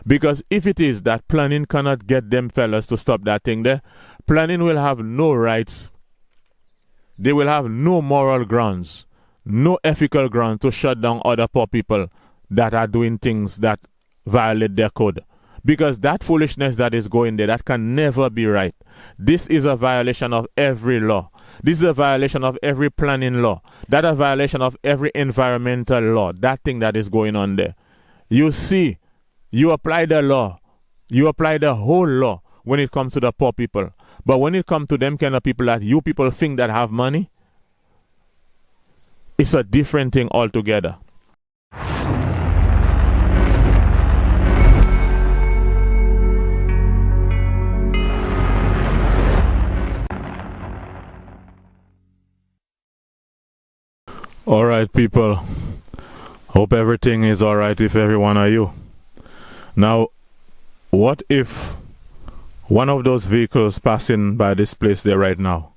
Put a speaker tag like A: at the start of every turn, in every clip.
A: Because if it is that planning cannot get them fellas to stop that thing there, planning will have no rights. They will have no moral grounds, no ethical grounds to shut down other poor people that are doing things that violate their code. Because that foolishness that is going there, that can never be right. This is a violation of every law. This is a violation of every planning law. That is a violation of every environmental law. That thing that is going on there. You see, you apply the law. You apply the whole law when it comes to the poor people. But when it comes to them kind of people that you people think that have money, it's a different thing altogether. Alright, people. Hope everything is alright with every one of you. Now, what if one of those vehicles passing by this place there right now,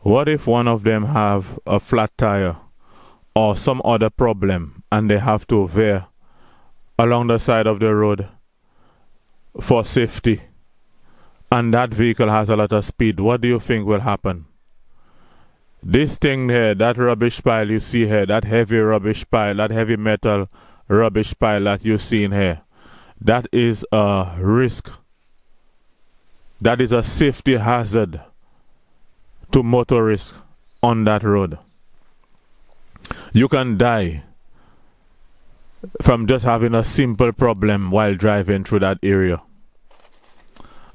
A: what if one of them have a flat tire or some other problem and they have to veer along the side of the road for safety, and that vehicle has a lot of speed? What do you think will happen? This thing here, that rubbish pile you see here, that heavy rubbish pile, that heavy metal rubbish pile that you see in here, that is a risk. That is a safety hazard to motorists on that road. You can die from just having a simple problem while driving through that area.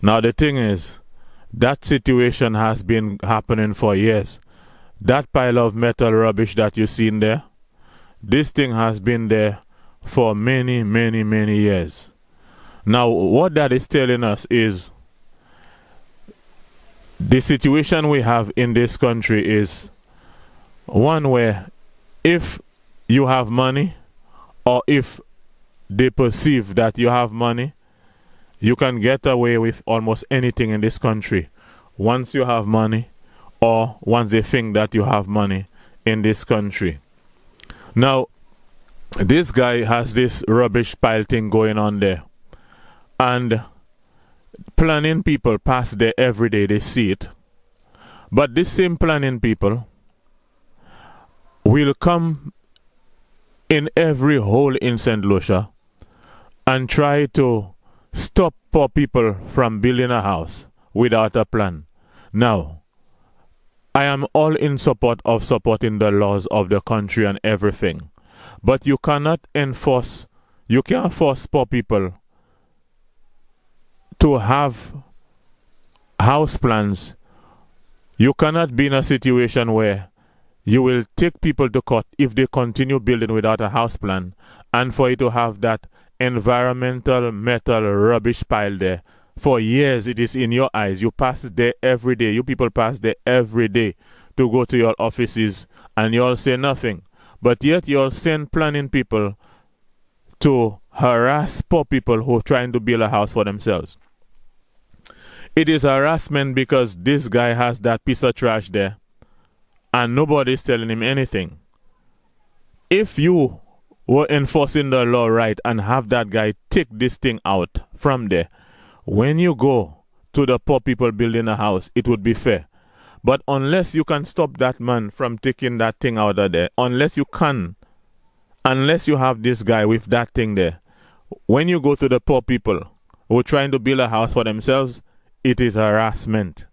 A: Now the thing is, that situation has been happening for years. That pile of metal rubbish that you see in there, this thing has been there for many, many, many years. Now, what that is telling us is the situation we have in this country is one where if you have money, or if they perceive that you have money, you can get away with almost anything in this country once you have money, or once they think that you have money in this country. Now, this guy has this rubbish pile thing going on there. And planning people pass there every day, they see it. But this same planning people will come in every hole in St Lucia and try to stop poor people from building a house without a plan. Now, I am all in support of supporting the laws of the country and everything. But you cannot enforce, you can't force poor people to have house plans. You cannot be in a situation where you will take people to court if they continue building without a house plan, and for you to have that environmental metal rubbish pile there. For years it is in your eyes. You pass there every day. You people pass there every day to go to your offices, and you all say nothing. But yet you all send planning people to harass poor people who are trying to build a house for themselves. It is harassment because this guy has that piece of trash there and nobody is telling him anything. If you were enforcing the law right and have that guy take this thing out from there, when you go to the poor people building a house, it would be fair. But unless you can stop that man from taking that thing out of there, unless you have this guy with that thing there, when you go to the poor people who are trying to build a house for themselves, it is harassment.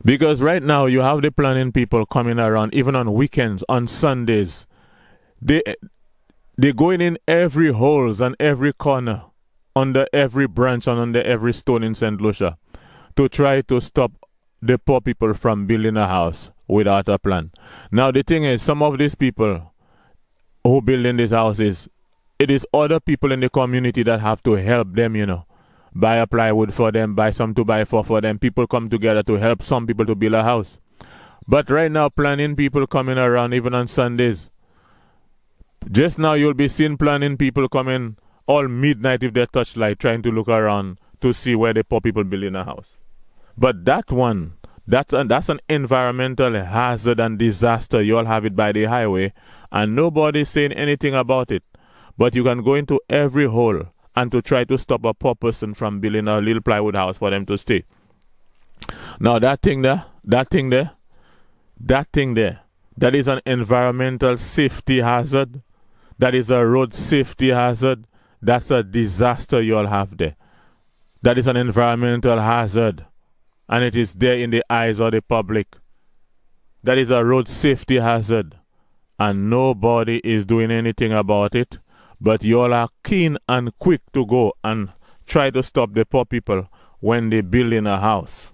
A: Because right now you have the planning people coming around, even on weekends, on Sundays. They're going in every holes and every corner, under every branch and under every stone in St Lucia, to try to stop the poor people from building a house without a plan. Now the thing is, some of these people who building these houses, it is other people in the community that have to help them, you know. Buy a plywood for them, buy some 2x4 for them. People come together to help some people to build a house. But right now, planning people coming around even on Sundays. Just now you'll be seeing planning people coming all midnight with their touchlight trying to look around to see where the poor people building a house. But that one, that's an environmental hazard and disaster. You all have it by the highway and nobody's saying anything about it. but you can go into every hole and to try to stop a poor person from building a little plywood house for them to stay. Now that thing there, that is an environmental safety hazard. That is a road safety hazard. That's a disaster you all have there. That is an environmental hazard. And it is there in the eyes of the public. That is a road safety hazard. And nobody is doing anything about it. But you all are keen and quick to go and try to stop the poor people when they build in a house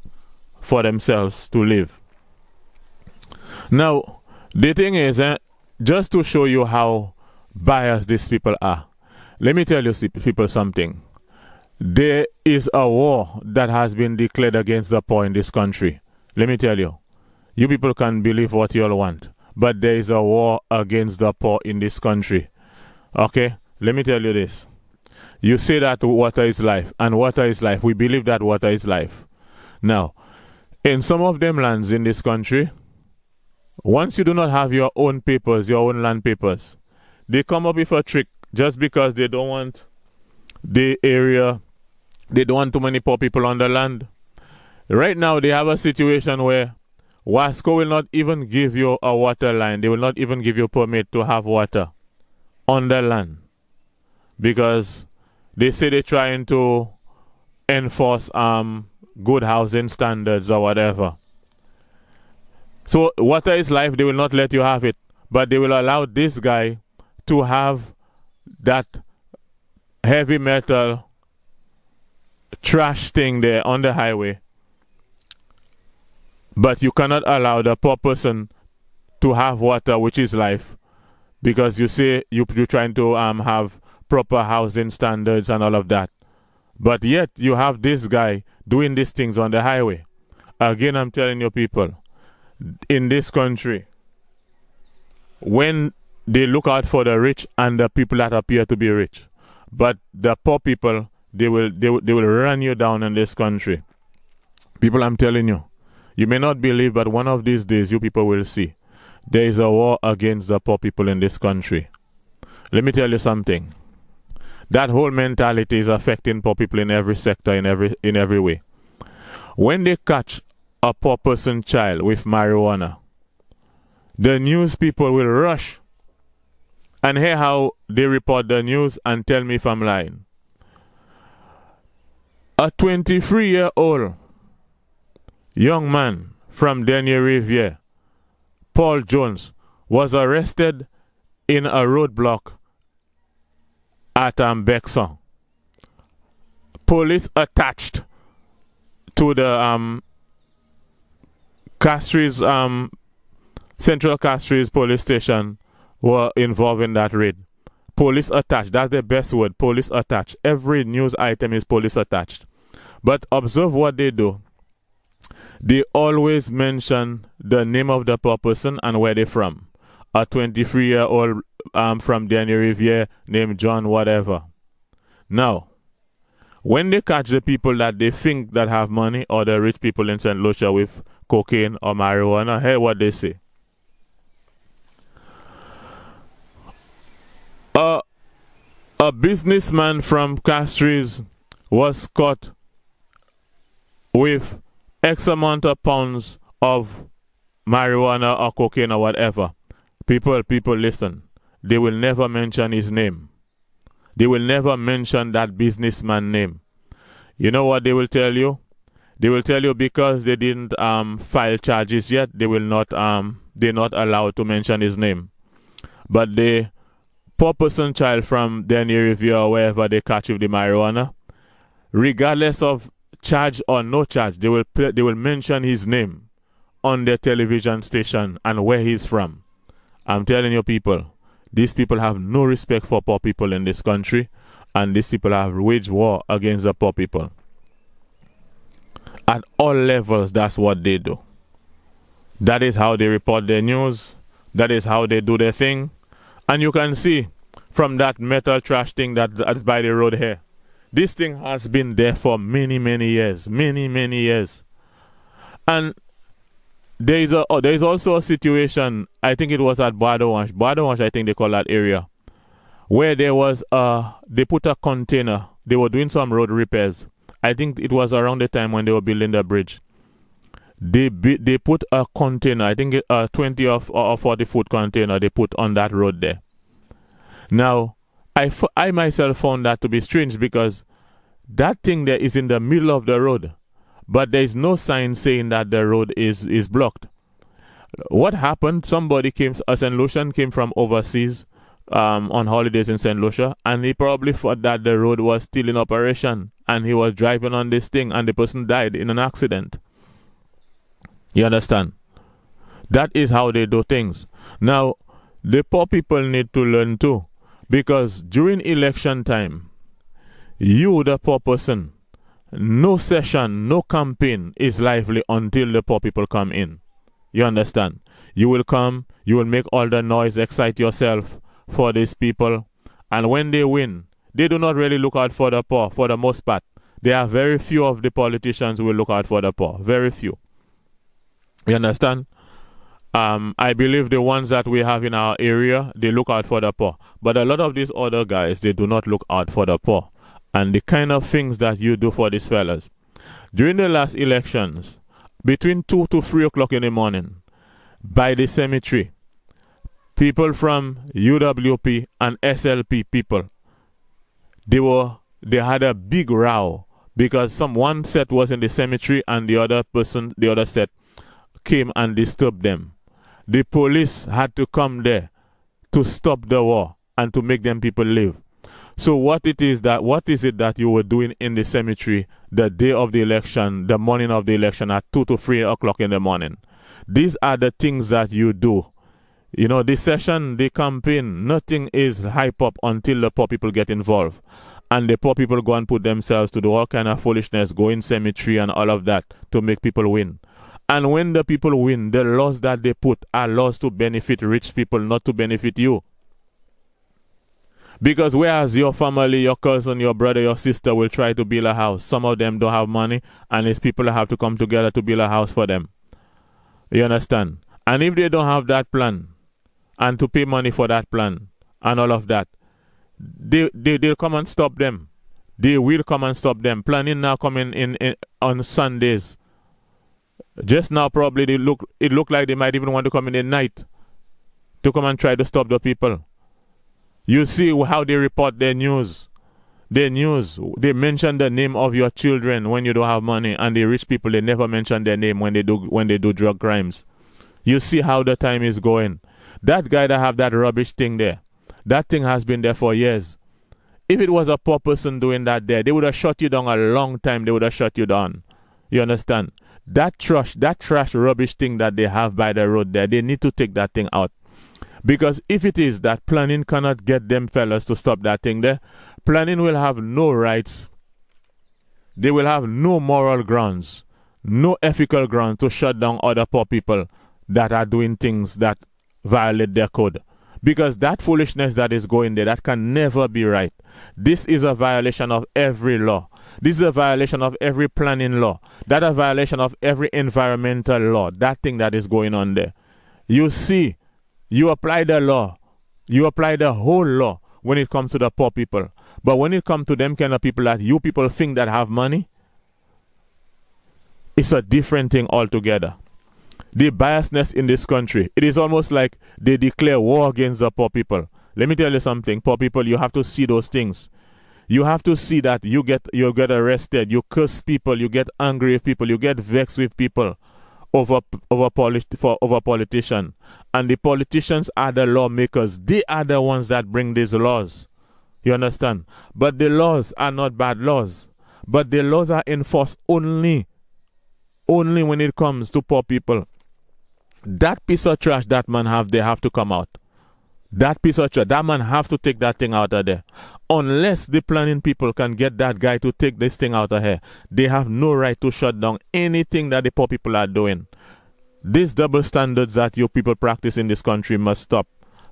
A: for themselves to live. Now, the thing is, just to show you how biased these people are, let me tell you people something. There is a war that has been declared against the poor in this country. Let me tell you. You people can believe what you all want, but there is a war against the poor in this country. Okay? Let me tell you this. You say that water is life, and water is life. We believe that water is life. Now, in some of them lands in this country, once you do not have your own papers, your own land papers, they come up with a trick just because they don't want the area, they don't want too many poor people on the land. Right now, they have a situation where Wasco will not even give you a water line. They will not even give you permit to have water on the land because they say they're trying to enforce good housing standards or whatever. So water is life. They will not let you have it, but they will allow this guy to have that heavy metal trash thing there on the highway. But you cannot allow the poor person to have water, which is life, because you say you're trying to have proper housing standards and all of that. But yet you have this guy doing these things on the highway. Again, I'm telling you people, in this country, when they look out for the rich and the people that appear to be rich, but the poor people, they will run you down in this country. People, I'm telling you, you may not believe, but one of these days you people will see there is a war against the poor people in this country. Let me tell you something. That whole mentality is affecting poor people in every sector, in every way. When they catch a poor person child with marijuana, the news people will rush and hear how they report the news and tell me if I'm lying. A 23-year-old young man from Denier Riviere, Paul Jones, was arrested in a roadblock at Bexon. Police attached to the Castries, Central Castries police station were involved in that raid. Police attached, that's the best word, police attached. Every news item is police attached. But observe what they do. They always mention the name of the poor person and where they're from. A 23-year-old from Denier Riviere named John whatever. Now, when they catch the people that they think that have money, or the rich people in St Lucia with cocaine or marijuana, hear what they say. A businessman from Castries was caught with X amount of pounds of marijuana or cocaine or whatever. People listen. They will never mention his name. They will never mention that businessman's name. You know what they will tell you? They will tell you because they didn't file charges yet, they're not allowed to mention his name. But the poor person child from Denier Riviere or wherever they catch with the marijuana, regardless of charge or no charge, they will mention his name on their television station and where he's from. I'm telling you people, these people have no respect for poor people in this country, and these people have waged war against the poor people. At all levels, that's what they do. That is how they report their news. That is how they do their thing. And you can see from that metal trash thing that's by the road here, this thing has been there for many, many years. Many, many years. And there is also a situation, I think it was at Badowanch. Badowanch, I think they call that area, where there was they put a container. They were doing some road repairs. I think it was around the time when they were building the bridge. They put a container, I think a 20 or 40-foot container they put on that road there. Now, I myself found that to be strange because that thing there is in the middle of the road, but there is no sign saying that the road is blocked. What happened? Somebody came, a St Lucian came from overseas on holidays in St Lucia, and he probably thought that the road was still in operation, and he was driving on this thing, and the person died in an accident. You understand? That is how they do things. Now, the poor people need to learn too, because during election time, you, the poor person, no session, no campaign is lively until the poor people come in. You understand? You will come, you will make all the noise, excite yourself for these people, and when they win, they do not really look out for the poor for the most part. There are very few of the politicians who will look out for the poor. Very few. You understand? I believe the ones that we have in our area, they look out for the poor. But a lot of these other guys, they do not look out for the poor. And the kind of things that you do for these fellas. During the last elections, between 2 to 3 o'clock in the morning, by the cemetery, people from UWP and SLP people, they had a big row because one set was in the cemetery and the other set came and disturbed them. The police had to come there to stop the war and to make them people live. So what is it that you were doing in the cemetery the day of the election, the morning of the election at 2 to 3 o'clock in the morning? These are the things that you do. You know, the session, the campaign, nothing is hype up until the poor people get involved. And the poor people go and put themselves to do all kind of foolishness, go in cemetery and all of that to make people win. And when the people win, the laws that they put are laws to benefit rich people, not to benefit you. Because whereas your family, your cousin, your brother, your sister will try to build a house, some of them don't have money, and it's people that have to come together to build a house for them. You understand? And if they don't have that plan, and to pay money for that plan, and all of that, they'll come and stop them. They will come and stop them. Planning now coming in on Sundays. Just now probably it look like they might even want to come in the night to come and try to stop the people. You see how they report their news. Their news, they mention the name of your children when you don't have money, and the rich people, they never mention their name when they do drug crimes. You see how the time is going. That guy that have that rubbish thing there, that thing has been there for years. If it was a poor person doing that there, they would have shut you down a long time. They would have shut you down. You understand? That trash rubbish thing that they have by the road there, they need to take that thing out. Because if it is that planning cannot get them fellas to stop that thing there, planning will have no rights. They will have no moral grounds, no ethical grounds to shut down other poor people that are doing things that violate their code. Because that foolishness that is going there, that can never be right. This is a violation of every law. This is a violation of every planning law. That is a violation of every environmental law. That thing that is going on there. You see, you apply the law. You apply the whole law when it comes to the poor people. But when it comes to them kind of people that you people think that have money, it's a different thing altogether. The biasness in this country, it is almost like they declare war against the poor people. Let me tell you something, poor people, you have to see those things. You have to see that you get arrested, you curse people, you get angry with people, you get vexed with people over politicians. And the politicians are the lawmakers. They are the ones that bring these laws. You understand? But the laws are not bad laws. But the laws are enforced only when it comes to poor people. That piece of trash that man have, they have to come out. That piece of trash, that man have to take that thing out of there. Unless the planning people can get that guy to take this thing out of here, they have no right to shut down anything that the poor people are doing. These double standards that you people practice in this country must stop.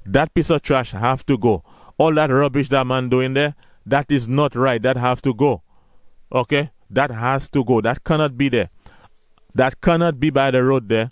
A: That piece of trash have to go. All that rubbish that man doing there, that is not right. That have to go. Okay? That has to go. That cannot be there. That cannot be by the road there.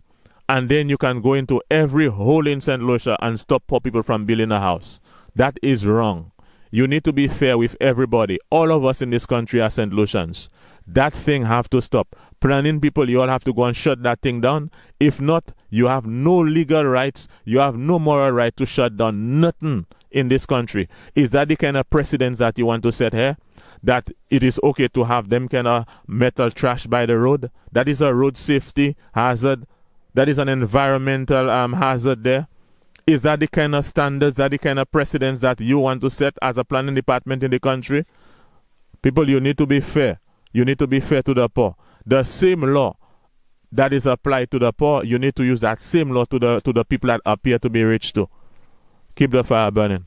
A: And then you can go into every hole in St. Lucia and stop poor people from building a house. That is wrong. You need to be fair with everybody. All of us in this country are St. Lucians. That thing have to stop. Planning people, you all have to go and shut that thing down. If not, you have no legal rights. You have no moral right to shut down nothing in this country. Is that the kind of precedence that you want to set here? That it is okay to have them kind of metal trash by the road? That is a road safety hazard. That is an environmental hazard there. Is that the kind of standards, that the kind of precedence that you want to set as a planning department in the country? People, you need to be fair. You need to be fair to the poor. The same law that is applied to the poor, you need to use that same law to the people that appear to be rich too. Keep the fire burning.